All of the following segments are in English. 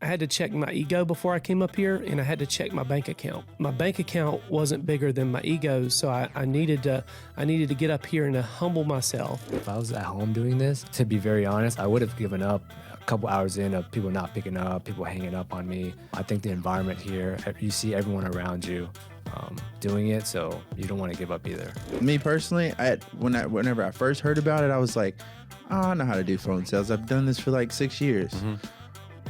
I had to check my ego before I came up here, and I had to check my bank account. My bank account wasn't bigger than my ego, so I needed to get up here and to humble myself. If I was at home doing this, to be very honest, I would have given up a couple hours in of people not picking up, people hanging up on me. I think the environment here, you see everyone around you doing it, so you don't want to give up either. Me personally, whenever I first heard about it, I was like, oh, I know how to do phone sales. I've done this for like 6 years.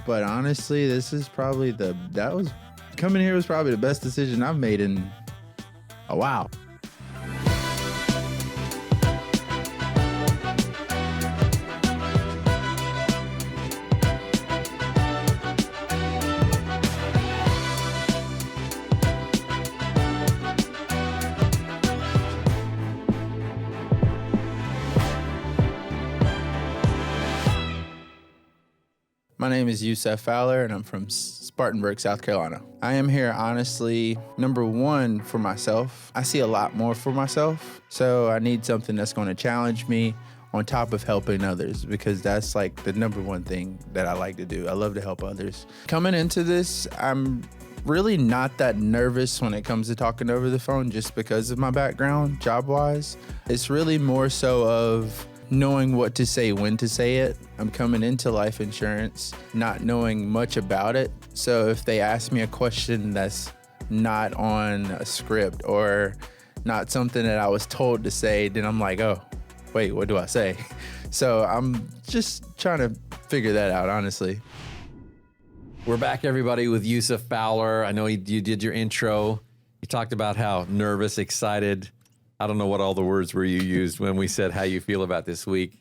But honestly, this is probably coming here was probably the best decision I've made in a while. My name is Yusef Fowler, and I'm from Spartanburg, South Carolina. I am here, honestly, number one, for myself. I see a lot more for myself, so I need something that's going to challenge me on top of helping others, because that's like the number one thing that I like to do. I love to help others. Coming into this, I'm really not that nervous when it comes to talking over the phone just because of my background, job-wise. It's really more so of knowing what to say, when to say it. I'm coming into life insurance not knowing much about it. So if they ask me a question that's not on a script or not something that I was told to say, then I'm like, oh, wait, what do I say? So I'm just trying to figure that out, honestly. We're back, everybody, with Yusef Fowler. I know you did your intro. You talked about how nervous, excited. I don't know what all the words were you used when we said how you feel about this week.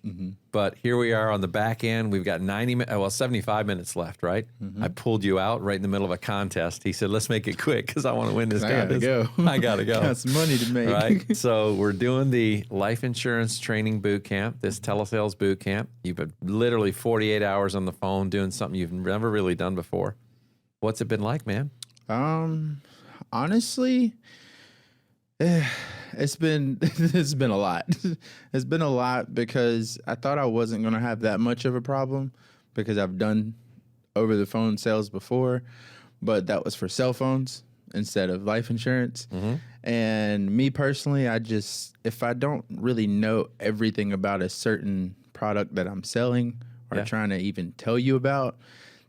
But here we are on the back end. We've got 75 minutes left, right? I pulled you out right in the middle of a contest. He said, let's make it quick because I want to win this contest. I got to go. Got some money to make. Right? So we're doing the life insurance training boot camp, this Telesales boot camp. You've been literally 48 hours on the phone doing something you've never really done before. What's it been like, man? Honestly, it's been a lot. It's been a lot because I thought I wasn't going to have that much of a problem because I've done over the phone sales before, but that was for cell phones instead of life insurance. And me personally, if I don't really know everything about a certain product that I'm selling or trying to even tell you about,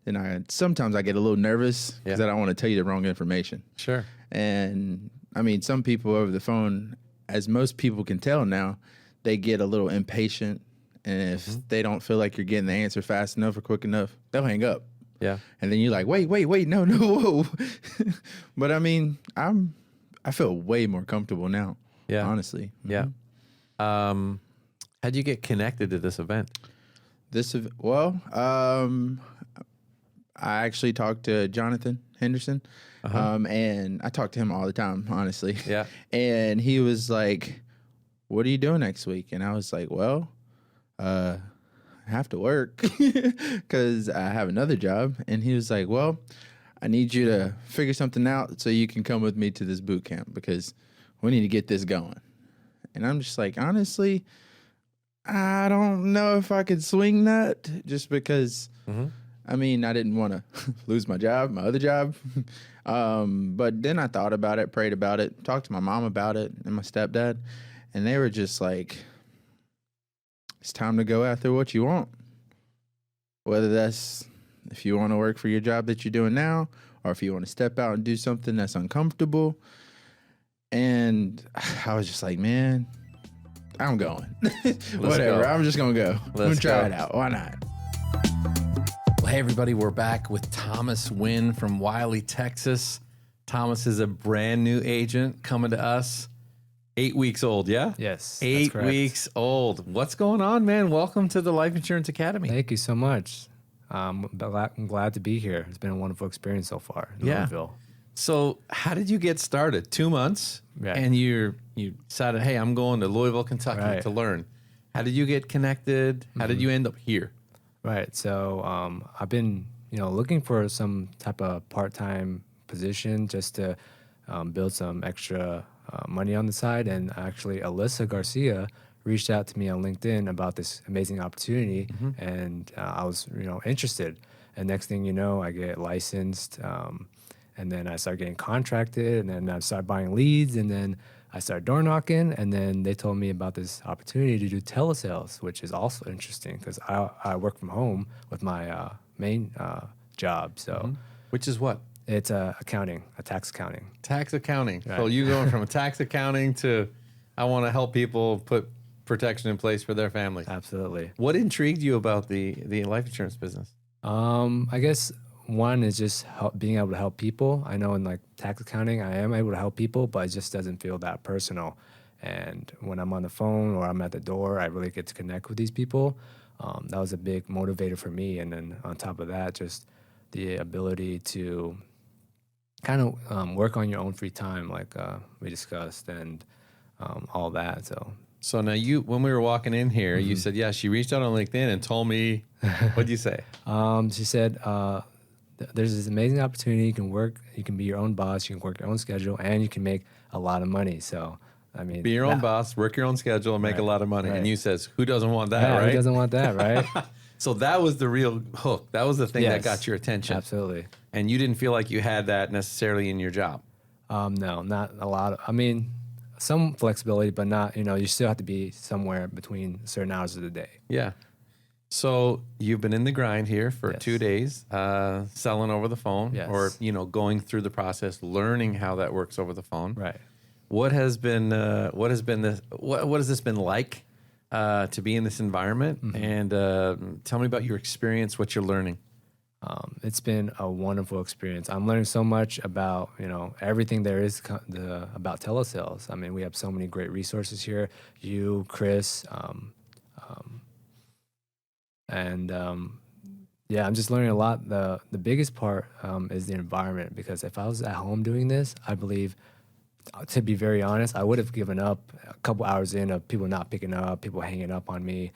then sometimes I get a little nervous because I don't want to tell you the wrong information. Sure. And I mean, some people over the phone, as most people can tell now, they get a little impatient. And if they don't feel like you're getting the answer fast enough or quick enough, they'll hang up. Yeah. And then you're like, wait, no, whoa. But I mean, I feel way more comfortable now. Yeah. Honestly. Yeah. How'd you get connected to this event? I actually talked to Jonathan Henderson. And I talk to him all the time, honestly. Yeah. And he was like, what are you doing next week? And I was like, well, I have to work because I have another job. And he was like, well, I need you to figure something out so you can come with me to this boot camp because we need to get this going. And I'm just like, honestly, I don't know if I could swing that just because, I mean, I didn't want to lose my other job. But then I thought about it, prayed about it, talked to my mom about it and my stepdad, and they were just like, it's time to go after what you want. Whether that's if you want to work for your job that you're doing now, or if you want to step out and do something that's uncomfortable. And I was just like, man, I'm going. Whatever, I'm just going to go. I'm going to try it out. Why not? Well, hey, everybody, we're back with Thomas Wynn from Wiley, Texas. Thomas is a brand new agent coming to us. 8 weeks old, yeah? Yes. 8 weeks old. What's going on, man? Welcome to the Life Insurance Academy. Thank you so much. I'm glad to be here. It's been a wonderful experience so far in Louisville. So how did you get started? 2 months, and you decided, hey, I'm going to Louisville, Kentucky to learn. How did you get connected? How did you end up here? Right. So I've been, looking for some type of part-time position just to build some extra money on the side. And actually, Alyssa Garcia reached out to me on LinkedIn about this amazing opportunity, and I was, interested. And next thing you know, I get licensed, and then I start getting contracted, and then I start buying leads, and then I started door knocking, and then they told me about this opportunity to do telesales, which is also interesting because I work from home with my main job. So Which is what? it's accounting, tax accounting. Tax accounting. So Right. you going from tax accounting to I want to help people put protection in place for their family. Absolutely. What intrigued you about the life insurance business? I guess one is just being able to help people. I know in like tax accounting, I am able to help people, but it just doesn't feel that personal. And when I'm on the phone or I'm at the door, I really get to connect with these people. That was a big motivator for me. And then on top of that, just the ability to kind of work on your own free time, like we discussed, and all that. So now when we were walking in here, you said, yeah, she reached out on LinkedIn and told me, what'd you say? She said, there's this amazing opportunity. You can be your own boss, you can work your own schedule, and you can make a lot of money. So, I mean, Be your own boss, work your own schedule, and make a lot of money. right. And you says, who doesn't want that, yeah, right? who doesn't want that, right? So that was the real hook. That was the thing that Yes. got your attention. Absolutely. And you didn't feel like you had that necessarily in your job. No, not a lot. I mean, some flexibility, but not, you still have to be somewhere between certain hours of the day. Yeah. So you've been in the grind here for Yes. 2 days, selling over the phone, Yes. or going through the process, learning how that works over the phone. Right. What has this been like to be in this environment? And tell me about your experience, what you're learning. It's been a wonderful experience. I'm learning so much about, everything there is about telesales. I mean, we have so many great resources here. You, Chris, yeah, I'm just learning a lot. The biggest part is the environment, because if I was at home doing this, I believe, to be very honest, I would have given up a couple hours in of people not picking up, people hanging up on me.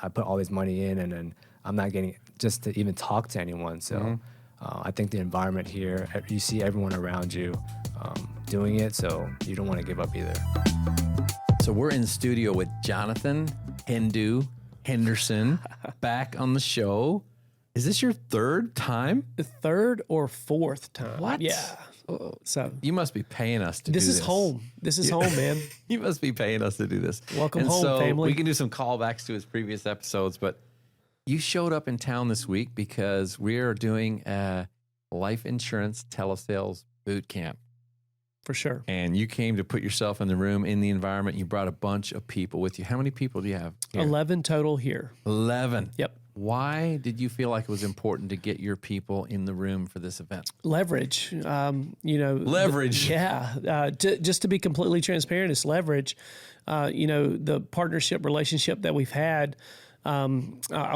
I put all this money in, and then I'm not getting just to even talk to anyone. So I think the environment here, you see everyone around you doing it, so you don't want to give up either. So we're in studio with Jonathan Henderson back on the show. Is this your third time? The third or fourth time. What? Yeah. So You must be paying us to this do is this. home. This is home, man. You must be paying us to do this. Welcome and home, so family. We can do some callbacks to his previous episodes, but you showed up in town this week because we are doing a life insurance telesales boot camp. For sure. And you came to put yourself in the room, in the environment. You brought a bunch of people with you. How many people do you have here? 11 total here. 11. Yep. Why did you feel like it was important to get your people in the room for this event? Leverage. Leverage. Just to be completely transparent, it's leverage. The partnership relationship that we've had. I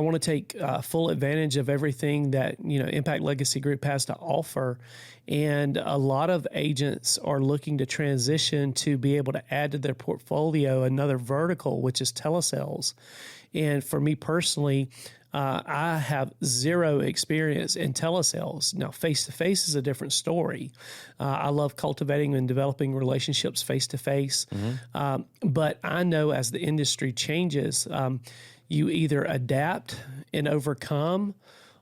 want to take full advantage of everything that Impact Legacy Group has to offer, and a lot of agents are looking to transition to be able to add to their portfolio another vertical, which is telesales. And for me personally, I have zero experience in telesales. Now, face-to-face is a different story. I love cultivating and developing relationships face-to-face. But I know as the industry changes, you either adapt and overcome,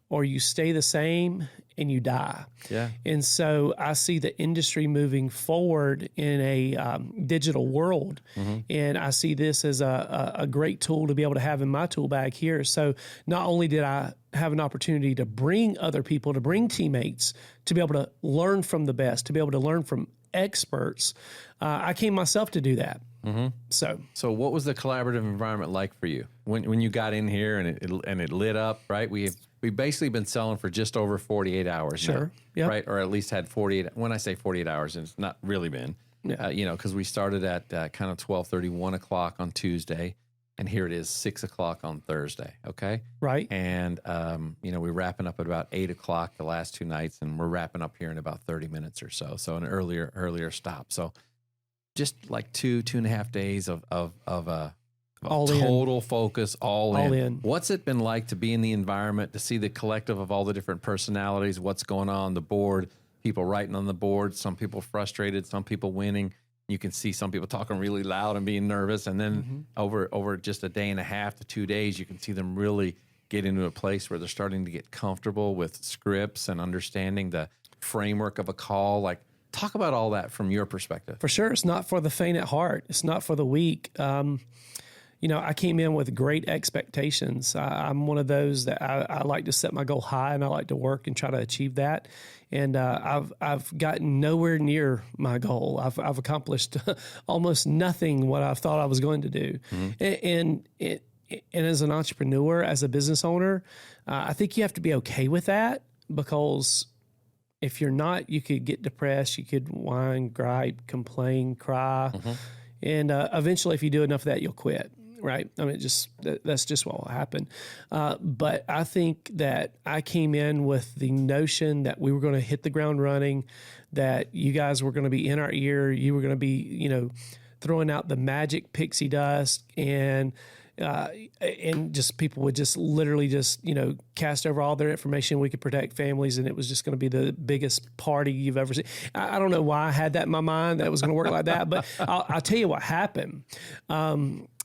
or you stay the same and you die. Yeah. And so I see the industry moving forward in a digital world. And I see this as a great tool to be able to have in my tool bag here. So not only did I have an opportunity to bring other people, to bring teammates, to be able to learn from the best, to be able to learn from experts, I came myself to do that. So what was the collaborative environment like for you when you got in here and it lit up? Right, we've basically been selling for just over 48 hours. Sure. now, Yep. right, or at least had 48. When I say 48 hours, and it's not really been, because we started at kind of 12:30, 1 o'clock on Tuesday, and here it is 6 o'clock on Thursday. Okay, right. and we're wrapping up at about 8 o'clock the last two nights, and we're wrapping up here in about 30 minutes or so. So an earlier stop. So just like 2.5 days of All in. total focus, all All in. in. What's it been like to be in the environment, to see the collective of all the different personalities, what's going on the board, people writing on the board, some people frustrated, some people winning. You can see some people talking really loud and being nervous. And then over just a day and a half to 2 days, you can see them really get into a place where they're starting to get comfortable with scripts and understanding the framework of a call? Like, talk about all that from your perspective. For sure. It's not for the faint at heart. It's not for the weak. I came in with great expectations. I'm one of those that I like to set my goal high, and I like to work and try to achieve that. And I've gotten nowhere near my goal. I've accomplished almost nothing what I thought I was going to do. And as an entrepreneur, as a business owner, I think you have to be okay with that, because if you're not, you could get depressed, you could whine, gripe, complain, cry. And eventually, if you do enough of that, you'll quit. Right. I mean, that's just what will happen. But I think that I came in with the notion that we were going to hit the ground running, that you guys were going to be in our ear. You were going to be, throwing out the magic pixie dust, and just people would just literally just, cast over all their information. We could protect families, and it was just going to be the biggest party you've ever seen. I don't know why I had that in my mind that it was going to work like that, but I'll tell you what happened.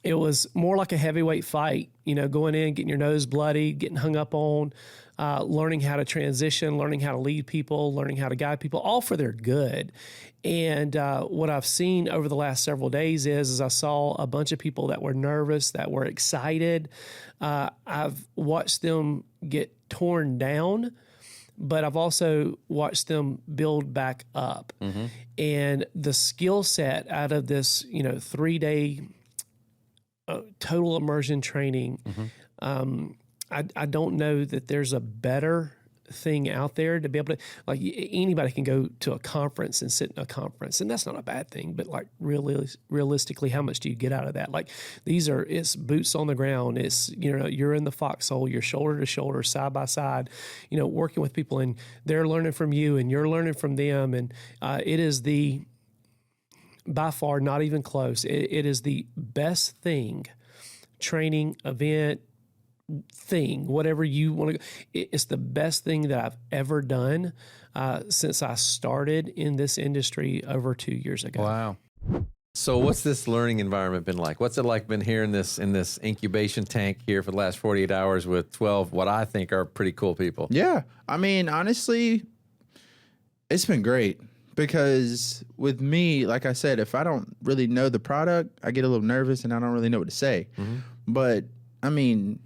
It was more like a heavyweight fight, going in, getting your nose bloody, getting hung up on, learning how to transition, learning how to lead people, learning how to guide people, all for their good. And what I've seen over the last several days is I saw a bunch of people that were nervous, that were excited. I've watched them get torn down, but I've also watched them build back up. And the skill set out of this, 3-day total immersion training, I don't know that there's a better thing out there to be able to, like, anybody can go to a conference and sit in a conference, and that's not a bad thing, but like realistically, how much do you get out of that? Like, it's boots on the ground. It's, you're in the foxhole, you're shoulder to shoulder, side by side, working with people, and they're learning from you and you're learning from them. And it is by far, not even close. It is the best training, event, thing, whatever you want to go. It's the best thing that I've ever done since I started in this industry over 2 years ago. Wow. So what's this learning environment been like? What's it like been here in this incubation tank here for the last 48 hours with 12, what I think are pretty cool people? Yeah. I mean, honestly, it's been great. Because with me, like I said, if I don't really know the product, I get a little nervous and I don't really know what to say. But, I mean,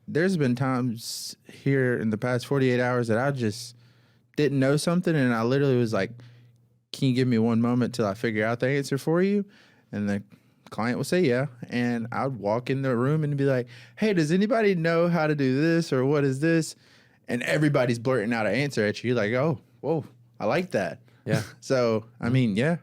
there's been times here in the past 48 hours that I just didn't know something, and I literally was like, can you give me one moment till I figure out the answer for you? And the client would say, yeah. And I'd walk in the room and be like, hey, does anybody know how to do this, or what is this? And everybody's blurting out an answer at you. You're like, oh, whoa, I like that. Yeah. So, I mean, yeah,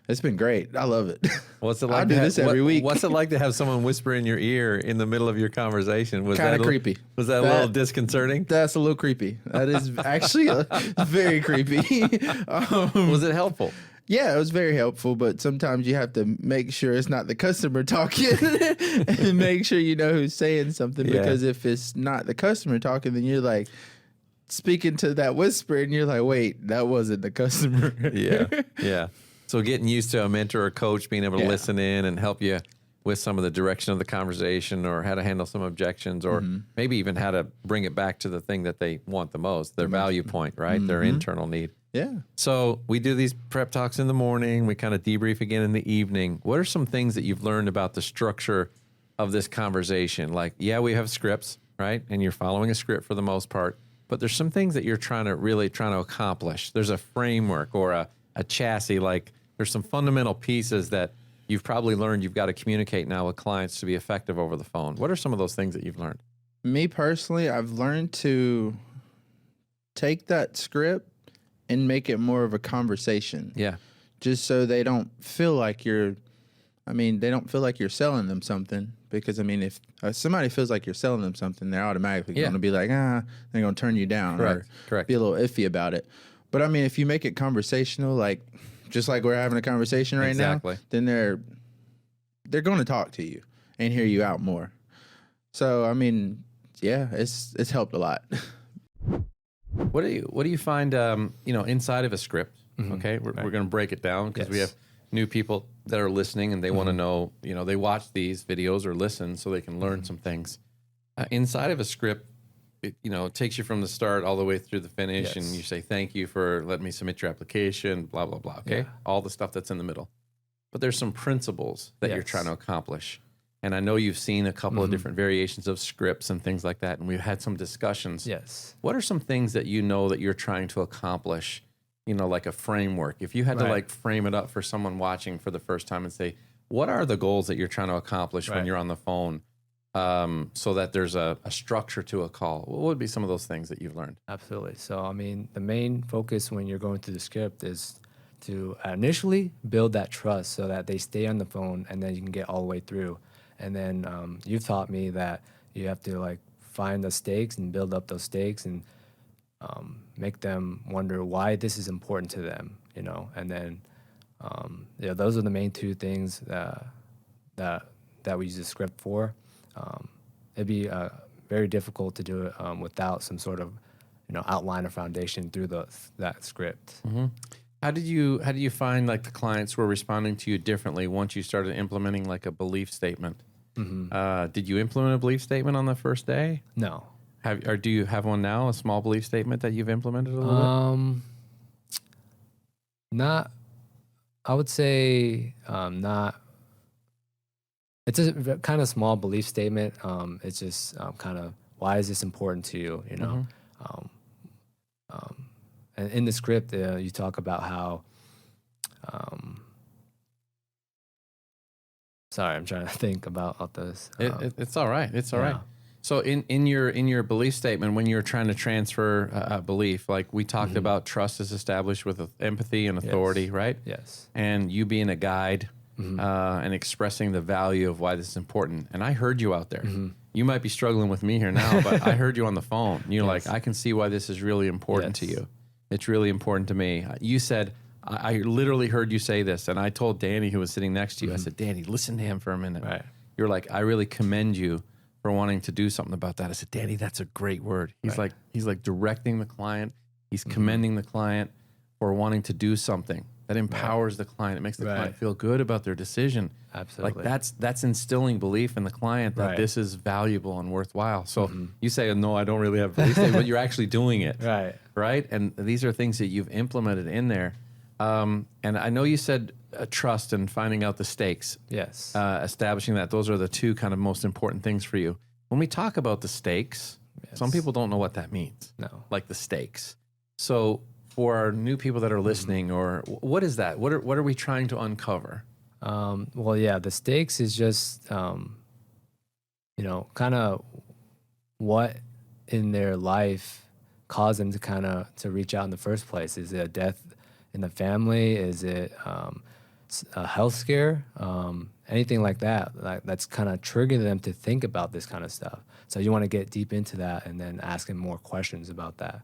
it's been great. I love it. What's it like? I do this every week. What's it like to have someone whisper in your ear in the middle of your conversation? Was kind that of creepy? Was that a little disconcerting? That's a little creepy. That is actually very creepy. Was it helpful? Yeah, it was very helpful, but sometimes you have to make sure it's not the customer talking and make sure you know who's saying something, because if it's not the customer talking, then you're like speaking to that whisper and you're like, wait, that wasn't the customer. Yeah. So getting used to a mentor or coach being able to listen in and help you with some of the direction of the conversation, or how to handle some objections, or maybe even how to bring it back to the thing that they want the most, their value point, right? Their internal need. Yeah. So we do these prep talks in the morning. We kind of debrief again in the evening. What are some things that you've learned about the structure of this conversation? Like, we have scripts, right? And you're following a script for the most part, but there's some things that you're trying to accomplish. There's a framework or a chassis. Like, there's some fundamental pieces that you've probably learned you've got to communicate now with clients to be effective over the phone. What are some of those things that you've learned? Me personally, I've learned to take that script and make it more of a conversation. Yeah. Just so they don't feel like you're selling them something. Because, I mean, if somebody feels like you're selling them something, they're automatically going to be like, they're going to turn you down. Correct. Be a little iffy about it. But, I mean, if you make it conversational, like, just like we're having a conversation right now, then they're going to talk to you and hear you out more. So, I mean, it's helped a lot. What do you find, inside of a script? Okay, we're going to break it down because we have new people that are listening and they want to know, they watch these videos or listen so they can learn some things. inside of a script, it takes you from the start all the way through the finish, and you say, thank you for letting me submit your application, blah, blah, blah. Okay. Yeah. All the stuff that's in the middle. But there's some principles that you're trying to accomplish. And I know you've seen a couple of different variations of scripts and things like that. And we've had some discussions. Yes. What are some things that you know that you're trying to accomplish, like a framework? If you had to like frame it up for someone watching for the first time and say, what are the goals that you're trying to accomplish when you're on the phone? So that there's a structure to a call. What would be some of those things that you've learned? Absolutely. So, I mean, the main focus when you're going through the script is to initially build that trust so that they stay on the phone and then you can get all the way through. And then you've taught me that you have to like find the stakes and build up those stakes and make them wonder why this is important to them, and then those are the main two things that we use the script for. It'd be very difficult to do it without some sort of outline or foundation through that script. Mm-hmm. How did you find like the clients were responding to you differently once you started implementing like a belief statement? Mm-hmm. Did you implement a belief statement on the first day? No. Do you have one now? A small belief statement that you've implemented a little bit? Not. I would say not. It's a kind of small belief statement. It's just kind of why is this important to you? And in the script, you talk about how. Sorry, I'm trying to think about this. It's all right. It's all right. So in your belief statement, when you're trying to transfer a belief, like we talked about, trust is established with empathy and authority, right? Yes. And you being a guide and expressing the value of why this is important. And I heard you out there. You might be struggling with me here now, but I heard you on the phone. You're like, I can see why this is really important to you. It's really important to me. You said, I literally heard you say this, and I told Danny, who was sitting next to you, I said, Danny, listen to him for a minute. Right. You're like, I really commend you for wanting to do something about that. I said, Danny, that's a great word. He's like directing the client. He's commending the client for wanting to do something that empowers the client. It makes the client feel good about their decision. Absolutely. Like that's instilling belief in the client that this is valuable and worthwhile. So you say, no, I don't really have belief, but you're actually doing it. Right. And these are things that you've implemented in there. And I know you said trust and finding out the stakes. Yes. Establishing that. Those are the two kind of most important things for you. When we talk about the stakes, some people don't know what that means. No. Like the stakes. So for our new people that are listening, or what is that? What are we trying to uncover? The stakes is just, kind of what in their life caused them to reach out in the first place. Is it a death in the family? Is it a health scare? Anything like that, that's kind of triggering them to think about this kind of stuff. So you want to get deep into that and then ask them more questions about that.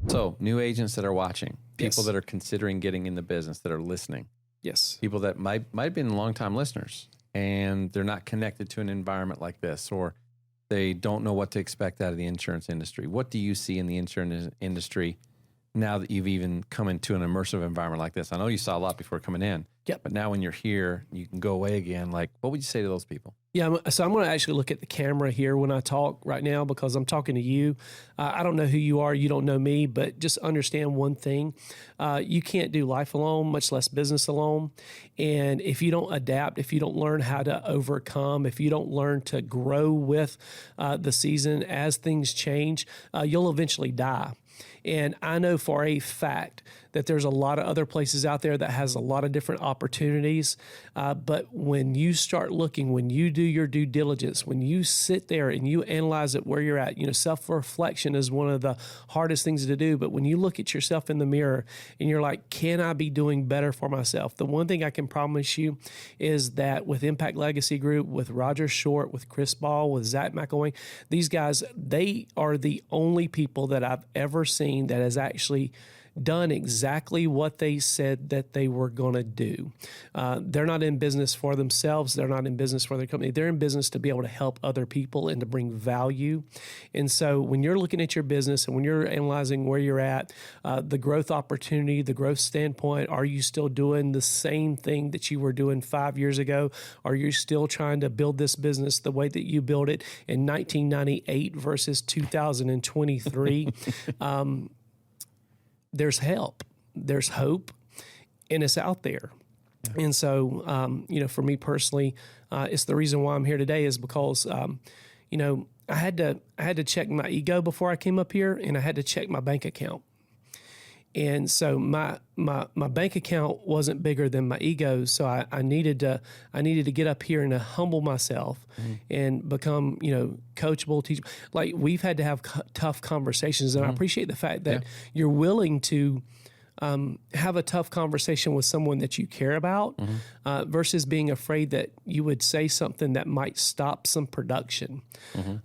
So new agents that are watching, people that are considering getting in the business, that are listening. Yes. People that might have been longtime listeners and they're not connected to an environment like this, or they don't know what to expect out of the insurance industry. What do you see in the insurance industry now that you've even come into an immersive environment like this? I know you saw a lot before coming in. Yep. But now when you're here, you can go away again. Like, what would you say to those people? Yeah, so I'm going to actually look at the camera here when I talk right now because I'm talking to you. I don't know who you are. You don't know me, but just understand one thing. You can't do life alone, much less business alone. And if you don't adapt, if you don't learn how to overcome, if you don't learn to grow with the season as things change, you'll eventually die. And I know for a fact that there's a lot of other places out there that has a lot of different opportunities. But when you start looking, when you do your due diligence, when you sit there and you analyze it where you're at, self-reflection is one of the hardest things to do. But when you look at yourself in the mirror and you're like, can I be doing better for myself? The one thing I can promise you is that with Impact Legacy Group, with Roger Short, with Chris Ball, with Zach McElwain, these guys, they are the only people that I've ever seen that has actually done exactly what they said that they were going to do. They're not in business for themselves. They're not in business for their company. They're in business to be able to help other people and to bring value. And so when you're looking at your business and when you're analyzing where you're at, the growth opportunity, the growth standpoint, are you still doing the same thing that you were doing 5 years ago? Are you still trying to build this business the way that you built it in 1998 versus 2023? There's help, there's hope, and it's out there. And so, for me personally, it's the reason why I'm here today is because, I had to check my ego before I came up here, and I had to check my bank account. And so my bank account wasn't bigger than my ego. So I needed to get up here and to humble myself and become, coachable, teachable. Like we've had to have tough conversations, and I appreciate the fact that you're willing to have a tough conversation with someone that you care about versus being afraid that you would say something that might stop some production.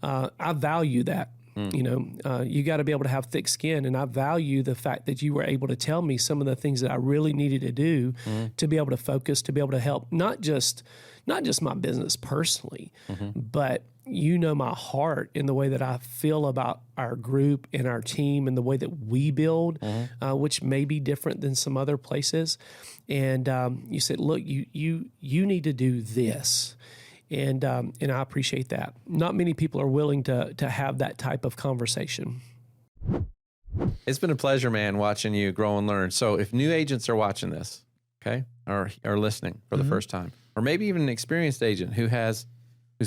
I value that. You got to be able to have thick skin, and I value the fact that you were able to tell me some of the things that I really needed to do to be able to focus, to be able to help not just my business personally, but my heart in the way that I feel about our group and our team and the way that we build, which may be different than some other places. And you said, look, you need to do this. And I appreciate that. Not many people are willing to have that type of conversation. It's been a pleasure, man, watching you grow and learn. So if new agents are watching this, okay, or listening for the first time, or maybe even an experienced agent who's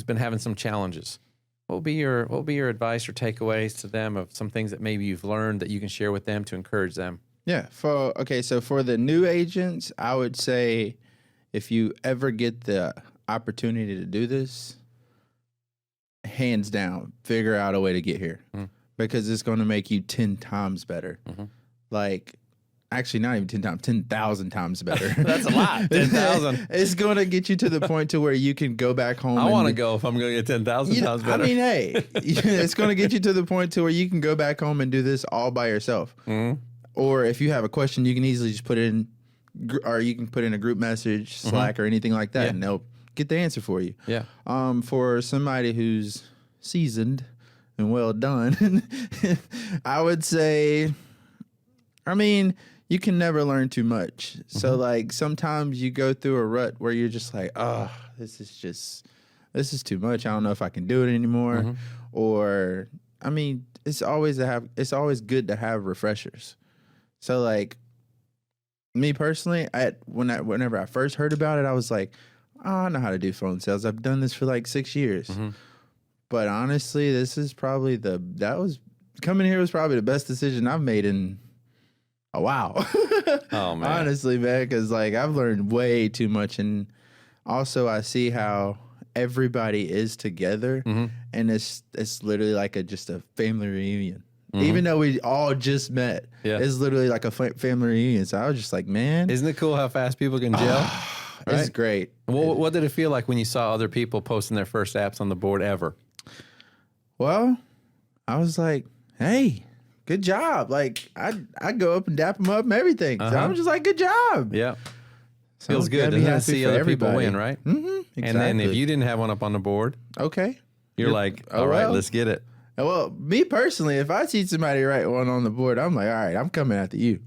been having some challenges, what would be your advice or takeaways to them of some things that maybe you've learned that you can share with them to encourage them? Yeah. So for the new agents, I would say if you ever get the opportunity to do this, hands down, figure out a way to get here because it's going to make you 10 times better. Like, actually, not even 10 times, 10,000 times better. That's a lot. 10,000. It's going to get you to the point to where you can go back home. I want to go if I'm going to get 10,000 times better. I mean, hey, it's going to get you to the point to where you can go back home and do this all by yourself. Or if you have a question, you can easily just put in, or you can put in a group message, Slack, or anything like that, and they'll get the answer for you. Yeah. For somebody who's seasoned and well done, I would say, you can never learn too much. So like sometimes you go through a rut where you're just like, oh, this is too much. I don't know if I can do it anymore. Or it's always good to have refreshers. So like me personally, whenever I first heard about it, I was like, oh, I know how to do phone sales. I've done this for like 6 years. But honestly, this is probably coming here was probably the best decision I've made in a while. Oh man. Honestly, man, because like I've learned way too much, and also I see how everybody is together, and it's literally like just a family reunion. Even though we all just met, it's literally like a family reunion. So I was just like, man, isn't it cool how fast people can gel? Right? It's great. What did it feel like when you saw other people posting their first apps on the board ever? Well, I was like, hey, good job. Like, I go up and dap them up and everything. So I'm just like, good job. Yeah. So Feels good to see other people win, right? Exactly. And then if you didn't have one up on the board, okay, you're like, all right, let's get it. Well, me personally, if I see somebody write one on the board, I'm like, all right, I'm coming after you.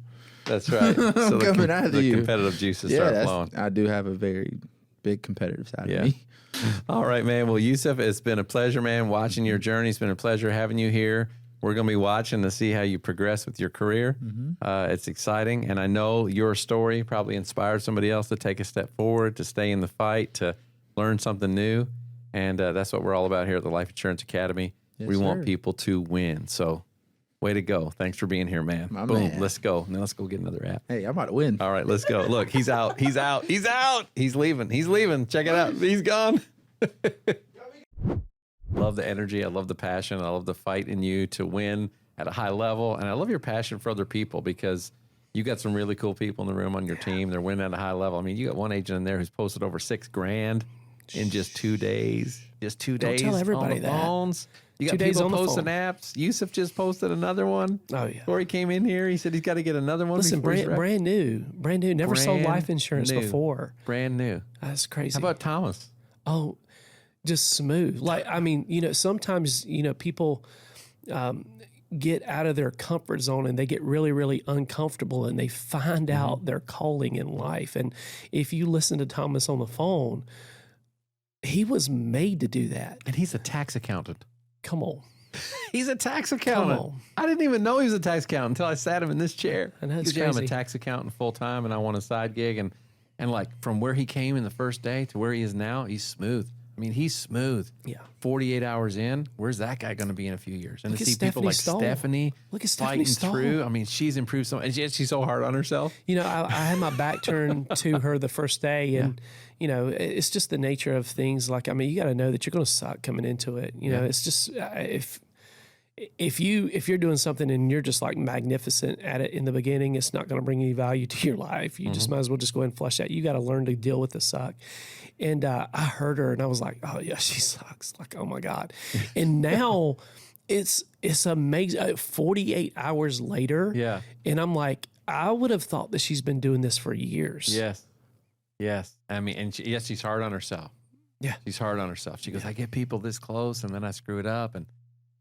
That's right. So coming after you. The competitive juices start flowing. I do have a very big competitive side of me. All right, man. Well, Yusuf, it's been a pleasure, man, watching your journey. It's been a pleasure having you here. We're going to be watching to see how you progress with your career. It's exciting. And I know your story probably inspired somebody else to take a step forward, to stay in the fight, to learn something new. And that's what we're all about here at the Life Insurance Academy. Yes, we want sir. people to win. So way to go. Thanks for being here, man. My Boom. man. Let's go. Now let's go get another app. Hey, I'm about to win. All right, let's go. Look, he's out. He's out. He's out. He's leaving. He's leaving. Check it out. He's gone. Love the energy. I love the passion. I love the fight in you to win at a high level. And I love your passion for other people because you got some really cool people in the room on your team. They're winning at a high level. I mean, you got one agent in there who's posted over $6,000. in just 2 days. Just 2 Don't days. tell everybody on the that. phones. You 2 got days people on the posting phone. apps. Yusuf just posted another one. Oh, yeah. Before he came in here, he said he's got to get another one. Listen, before he's brand new. Never sold Brand life insurance new. before. Brand new. That's crazy. How about Thomas? Oh, just smooth. Like, I mean, you know, sometimes, you know, people get out of their comfort zone and they get really, really uncomfortable and they find out their calling in life. And if you listen to Thomas on the phone, he was made to do that. And he's a tax accountant. Come on. He's a tax accountant. on. I didn't even know he was a tax accountant until I sat him in this chair. I know, it's He goes, "Yeah, I'm a crazy. tax accountant full time and I want a side gig." And like from where he came in the first day to where he is now, he's smooth. I mean, he's smooth. Yeah. 48 hours in, where's that guy going to be in a few years? And Look to at see people Stephanie like Stahl. Stephanie Look at Stephanie fighting Stahl. through. I mean, she's improved so much. And she's so hard on herself. You know, I had my back turned to her the first day, and you know, it's just the nature of things. Like, I mean, you got to know that you're going to suck coming into it. You know, it's just if you're doing something and you're just like magnificent at it in the beginning, it's not going to bring any value to your life. You just might as well just go ahead and flush that. You got to learn to deal with the suck. And I heard her, and I was like, oh yeah, she sucks. Like, oh my God. And now it's amazing. 48 hours later, Yeah. and I'm like, I would have thought that she's been doing this for years. Yes. Yes. I mean, and she's hard on herself. Yeah. She's hard on herself. She goes, I get people this close and then I screw it up. And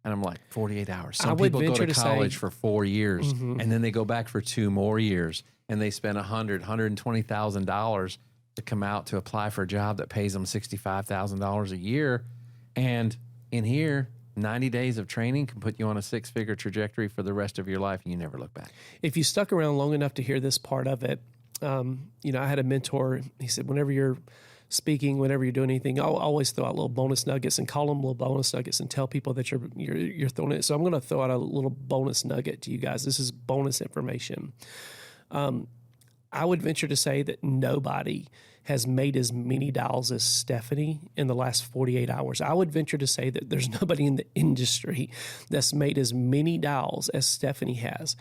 I'm like, 48 hours. I Some would people go venture to to college say- for 4 years and then they go back for 2 more years and they spend $120,000 to come out to apply for a job that pays them $65,000 a year. And in here, 90 days of training can put you on a 6-figure trajectory for the rest of your life and you never look back. If you stuck around long enough to hear this part of it, you know, I had a mentor. He said, whenever you're speaking, whenever you're doing anything, I'll always throw out little bonus nuggets and call them little bonus nuggets and tell people that you're throwing it. So I'm going to throw out a little bonus nugget to you guys. This is bonus information. I would venture to say that nobody has made as many dials as Stephanie in the last 48 hours. I would venture to say that there's nobody in the industry that's made as many dials as Stephanie has.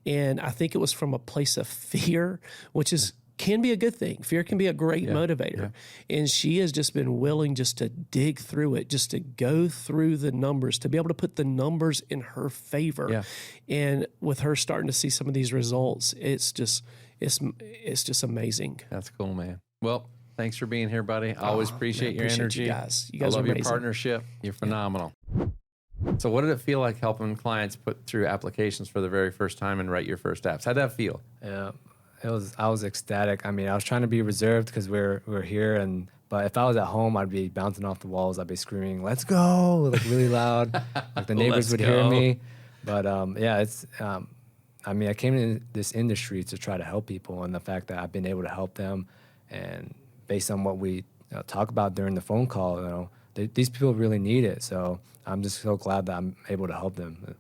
And I think it was from a place of fear, which can be a good thing. Fear can be a great motivator. And she has just been willing just to dig through it, just to go through the numbers, to be able to put the numbers in her favor. Yeah. And with her starting to see some of these results, it's just amazing. That's cool, man. Well, thanks for being here, buddy. I always appreciate your energy. You guys. You I guys love are your amazing. partnership. You're phenomenal. So what did it feel like helping clients put through applications for the very first time and write your first apps? How'd that feel? Yeah, I was ecstatic. I mean, I was trying to be reserved because we're here, but if I was at home, I'd be bouncing off the walls. I'd be screaming, "Let's go!" like really loud, like the neighbors Let's would hear go. me. But yeah, it's. I mean, I came in this industry to try to help people, and the fact that I've been able to help them, and based on what we talk about during the phone call, you know, these people really need it. So I'm just so glad that I'm able to help them.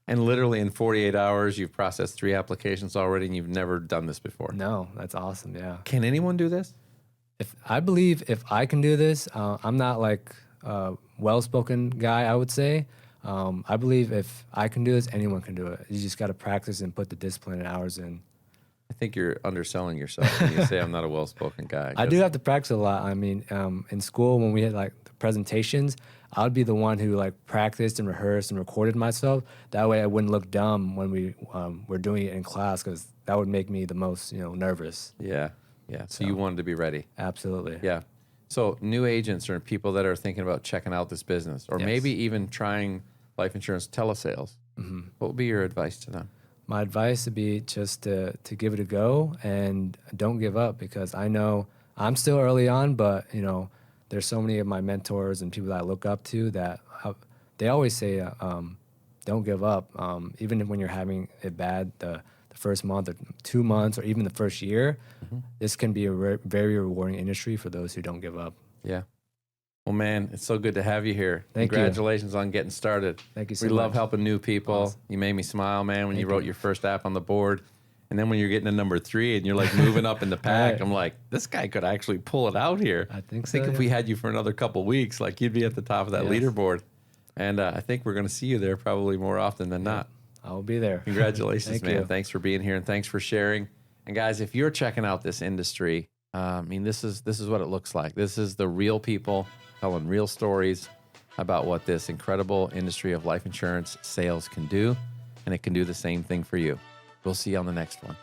And literally in 48 hours, you've processed 3 applications already and you've never done this before. No, that's awesome. Yeah. Can anyone do this? I believe if I can do this, I'm not like a well-spoken guy, I would say. I believe if I can do this, anyone can do it. You just got to practice and put the discipline and hours in. I think you're underselling yourself when you say I'm not a well-spoken guy. I do have to practice a lot. I mean, in school, when we had like the presentations, I would be the one who like practiced and rehearsed and recorded myself. That way I wouldn't look dumb when we were doing it in class, because that would make me the most, nervous. Yeah. So you wanted to be ready. Absolutely. Yeah. So new agents or people that are thinking about checking out this business or Yes. maybe even trying life insurance telesales, what would be your advice to them? My advice would be just to give it a go and don't give up, because I know I'm still early on, but there's so many of my mentors and people that I look up to that they always say, don't give up. Even when you're having it bad, the first month or 2 months or even the first year, this can be a very rewarding industry for those who don't give up. Yeah. Well, man, it's so good to have you here. Thank you. Congratulations on getting started. Thank you so We love much. helping new people. Awesome. You made me smile, man, when you Thank wrote you. your first app on the board. And then when you're getting to number 3 and you're like moving up in the pack, Right. I'm like, this guy could actually pull it out here. I think I think so, if yeah. we had you for another couple weeks, like you'd be at the top of that Yes. leaderboard. And I think we're going to see you there probably more often than not. I'll be there. Congratulations, Thank man. you. Thanks for being here and thanks for sharing. And guys, if you're checking out this industry, I mean, this is what it looks like. This is the real people telling real stories about what this incredible industry of life insurance sales can do, and it can do the same thing for you. We'll see you on the next one.